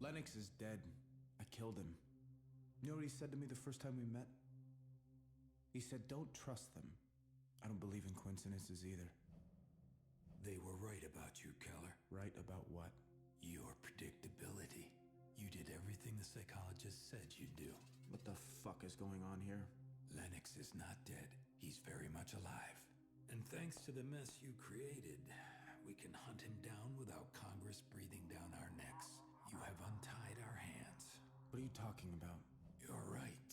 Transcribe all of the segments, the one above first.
Lennox is dead. I killed him. You know what he said to me the first time we met? He said, don't trust them. I don't believe in coincidences either. They were right about you, Keller. Right about what? Your predictability. You did everything the psychologist said you'd do. What the fuck is going on here? Lennox is not dead. He's very much alive. And thanks to the mess you created, we can hunt him down without Congress breathing down our necks. You have untied our hands. What are you talking about? You're right.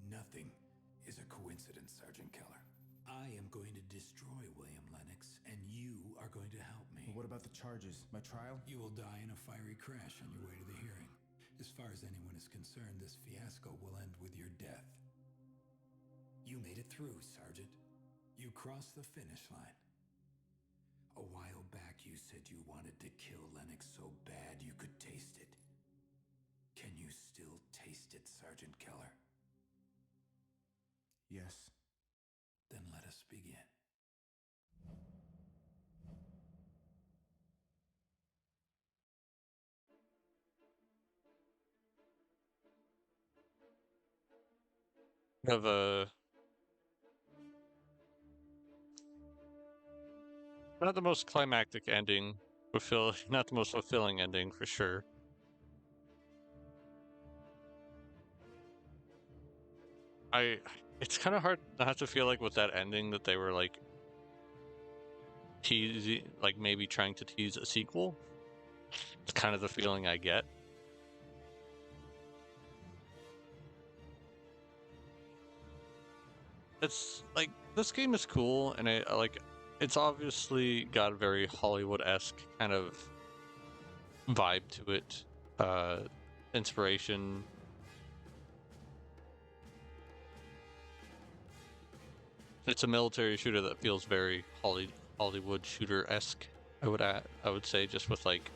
Nothing is a coincidence, Sergeant Keller. I am going to destroy William Lennox, and you are going to help me. What about the charges? My trial? You will die in a fiery crash on your way to the hearing. As far as anyone is concerned, this fiasco will end with your death. You made it through, Sergeant. You crossed the finish line. A while back, you said you wanted to kill Lennox so bad you could taste it. Can you still taste it, Sergeant Keller? Yes. Then let us begin. Have not the most climactic ending, not the most fulfilling ending for sure. It's kind of hard not to feel like with that ending that they were like teasing, like maybe trying to tease a sequel. It's kind of the feeling I get. It's like this game is cool, and it's obviously got a very Hollywood-esque kind of vibe to it, inspiration. It's a military shooter that feels very Hollywood shooter-esque. I would say, just with like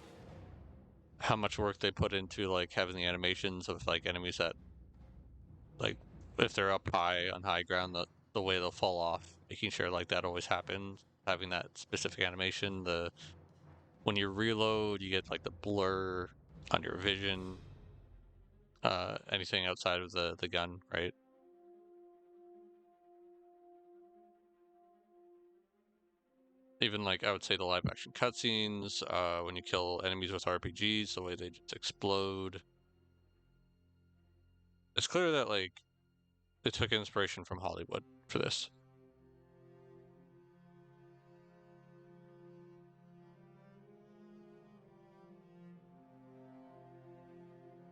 how much work they put into like having the animations of like enemies that, like, if they're up high on high ground, the way they'll fall off, making sure like that always happens, having that specific animation. When you reload, you get like the blur on your vision. Anything outside of the gun, right? Even like I would say the live action cutscenes, when you kill enemies with RPGs, the way they just explode. It's clear that like they took inspiration from Hollywood for this.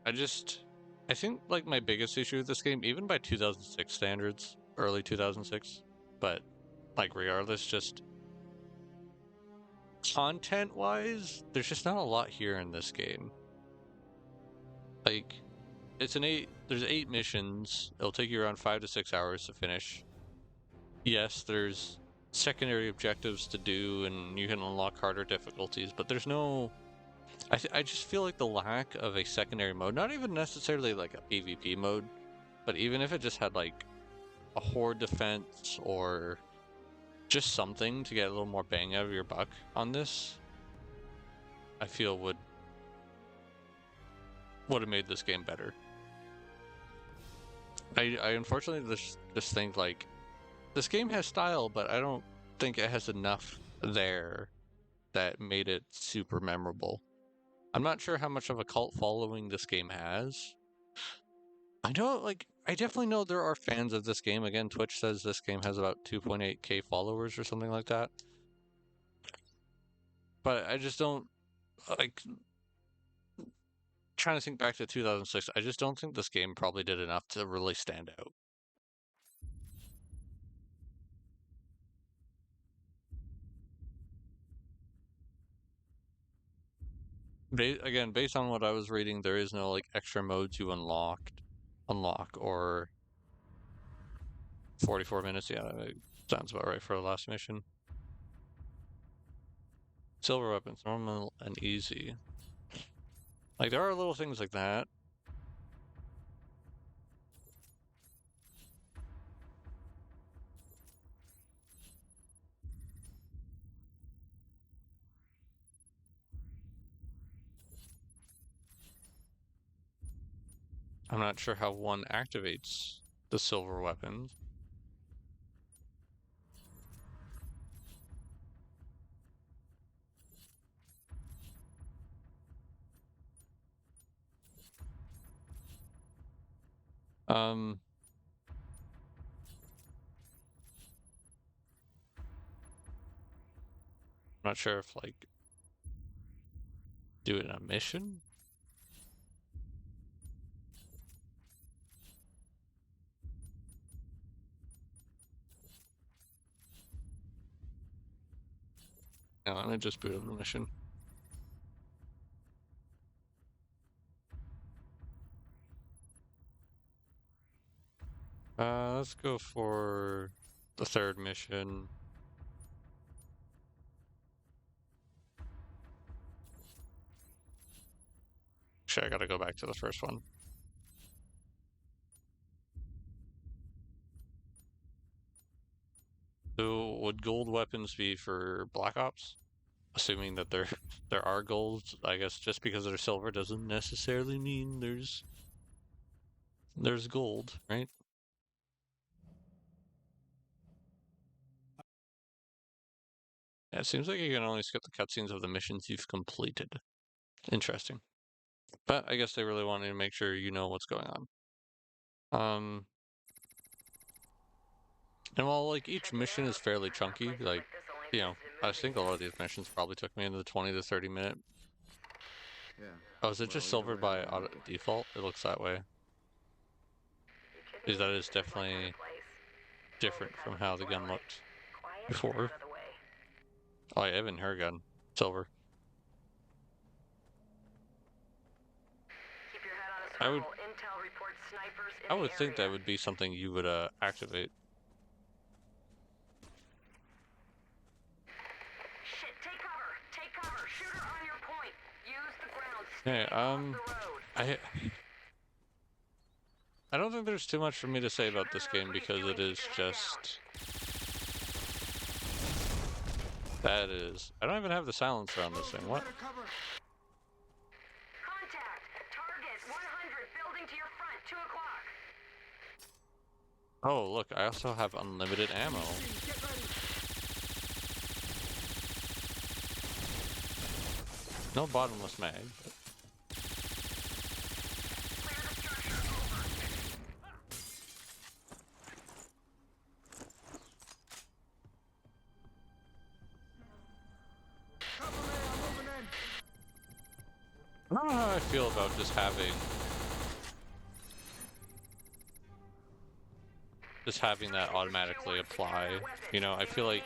I think like my biggest issue with this game, even by 2006 standards, early 2006, but like regardless, just content-wise, there's just not a lot here in this game. Like, there's 8 missions. It'll take you around 5 to 6 hours to finish. Yes, there's secondary objectives to do, and you can unlock harder difficulties, but there's no... I just feel like the lack of a secondary mode, not even necessarily like a PvP mode, but even if it just had like a horde defense or just something to get a little more bang out of your buck on this, I feel would have made this game better. I unfortunately just think like this game has style, but I don't think it has enough there that made it super memorable. I'm not sure how much of a cult following this game has. I definitely know there are fans of this game. Again, Twitch says this game has about 2.8k followers or something like that. But I just don't, like, trying to think back to 2006, I just don't think this game probably did enough to really stand out. Again, based on what I was reading, there is no like extra modes you unlock, or 44 minutes. Yeah, that sounds about right for the last mission. Silver weapons, normal and easy. Like, there are little things like that. I'm not sure how one activates the silver weapons. I'm not sure if, like, do it in a mission? No, let me just boot up the mission. Let's go for the third mission. Actually, I gotta go back to the first one. So, would gold weapons be for Black Ops? Assuming that there are golds, I guess just because they're silver doesn't necessarily mean there's gold, right? Yeah, it seems like you can only skip the cutscenes of the missions you've completed. Interesting. But I guess they really wanted to make sure you know what's going on. And while, like, each mission is fairly chunky, like, you know, I think a lot of these missions probably took me into the 20 to 30 minute. Yeah. Oh, is it just silvered by auto default? It looks that way. Because that is definitely different from how the gun looked before. Oh, yeah, even her gun, silver. I would think that would be something you would activate. Shit, take cover! Take cover! Shooter on your point! Use the ground. Yeah, Stay off the road. I don't think there's too much for me to say about this game because it is just... That is... I don't even have the silencer on this thing. What? Contact! Target 100, building to your front, 2 o'clock. Oh, look, I also have unlimited ammo. No bottomless mag. I don't know how I feel about just having that automatically apply. You know, I feel like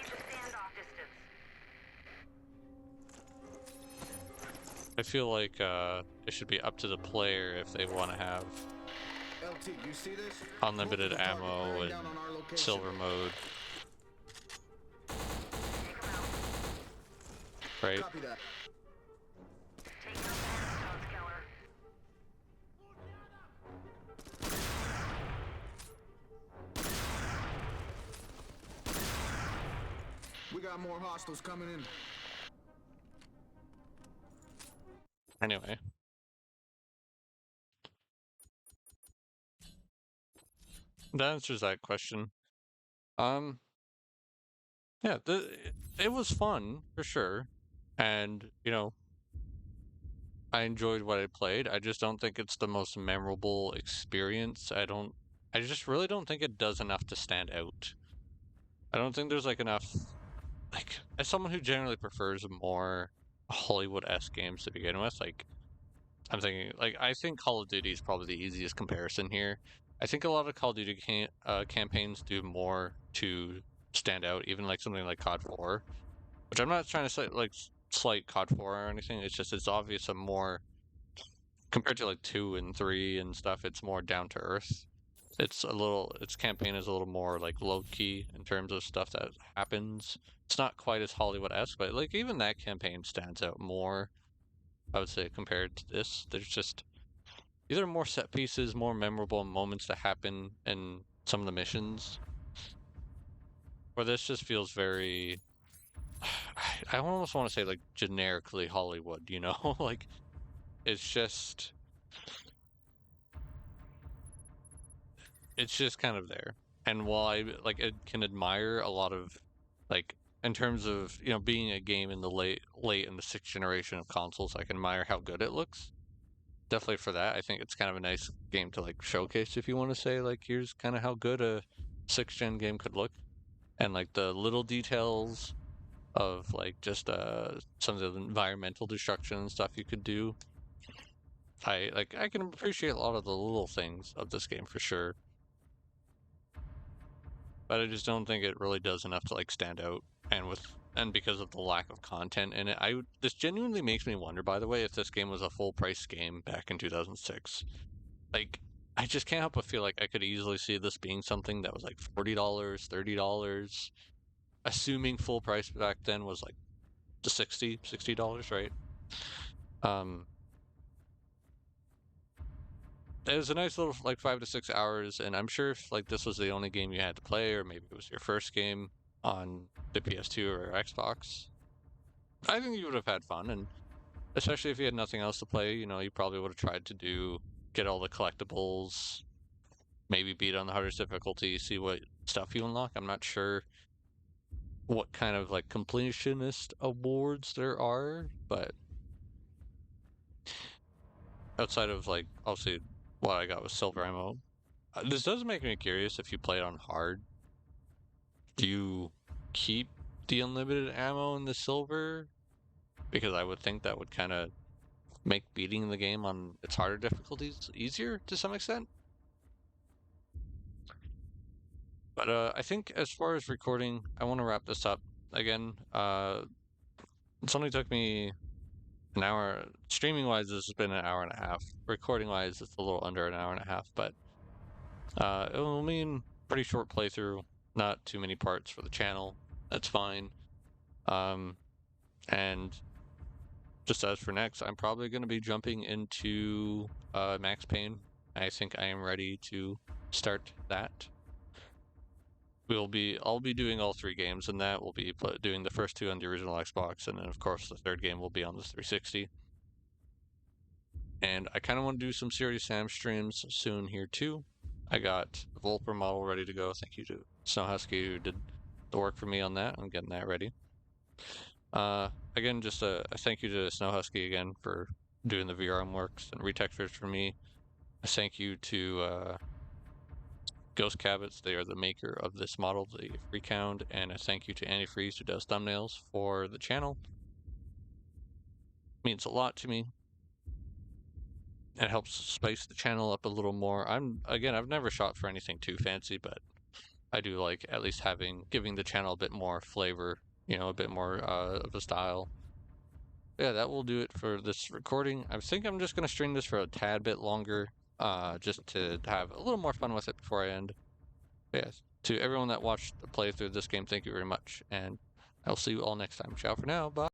it should be up to the player if they want to have unlimited ammo and silver mode. Right? We got more hostiles coming in. Anyway. That answers that question. Yeah, it was fun, for sure. And, you know, I enjoyed what I played. I just don't think it's the most memorable experience. I just really don't think it does enough to stand out. I don't think there's, like, enough... Like, as someone who generally prefers more Hollywood-esque games to begin with, like, I'm thinking, like, I think Call of Duty is probably the easiest comparison here. I think a lot of Call of Duty campaigns do more to stand out, even like something like COD 4, which I'm not trying to say, like, slight COD 4 or anything. It's just, it's obvious and more, compared to like 2 and 3 and stuff, it's more down to earth. Its campaign is a little more like low-key in terms of stuff that happens. It's not quite as Hollywood-esque, but like even that campaign stands out more, I would say, compared to this. There's just either more set pieces, more memorable moments that happen in some of the missions, or this just feels very... I almost want to say like generically Hollywood, you know? Like, it's just... it's just kind of there. And while I can admire a lot of in terms of being a game in the late in the 6th generation of consoles, I can admire how good it looks. Definitely for that, I think it's kind of a nice game to showcase if you want to say here's kind of how good a 6th gen game could look, and the little details of just some of the environmental destruction and stuff you could do. I can appreciate a lot of the little things of this game for sure, but I just don't think it really does enough to stand out. And because of the lack of content in it, this genuinely makes me wonder, by the way, if this game was a full price game back in 2006. I just can't help but feel like I could easily see this being something that was $40, $30, assuming full price back then was the $60, right? It was a nice little 5 to 6 hours, and I'm sure if this was the only game you had to play, or maybe it was your first game on the PS2 or Xbox, I think you would have had fun. And especially if you had nothing else to play, you probably would have tried to get all the collectibles, maybe beat on the hardest difficulty, see what stuff you unlock. I'm not sure what kind of completionist awards there are, but outside of obviously what I got was silver ammo, this does make me curious. If you play it on hard, do you keep the unlimited ammo in the silver? Because I would think that would kind of make beating the game on its harder difficulties easier to some extent. But I think as far as recording, I want to wrap this up. Again, it's only took me an hour. Streaming wise, this has been an hour and a half. Recording wise, it's a little under an hour and a half, but it will mean pretty short playthrough, not too many parts for the channel. That's fine. And just as for next, I'm probably going to be jumping into Max Payne. I think I am ready to start that. I'll be doing all 3 games, and that will be doing the first 2 on the original Xbox, and then of course the 3rd game will be on the 360. And I kind of want to do some Serious Sam streams soon here too. I got the Volper model ready to go. Thank you to SnowHusky who did the work for me on that. I'm getting that ready. Again, just a thank you to SnowHusky again for doing the VRM works and retextures for me. A thank you to Ghost Cabbit. They are the maker of this model, the Freakhound, and a thank you to Antifreeze who does thumbnails for the channel. It means a lot to me. It helps spice the channel up a little more. I've never shot for anything too fancy, but I do like at least giving the channel a bit more flavor, a bit more of a style. Yeah, that will do it for this recording. I think I'm just going to stream this for a tad bit longer, just to have a little more fun with it before I end. But yes, to everyone that watched the playthrough of this game, thank you very much, and I'll see you all next time. Ciao for now. Bye.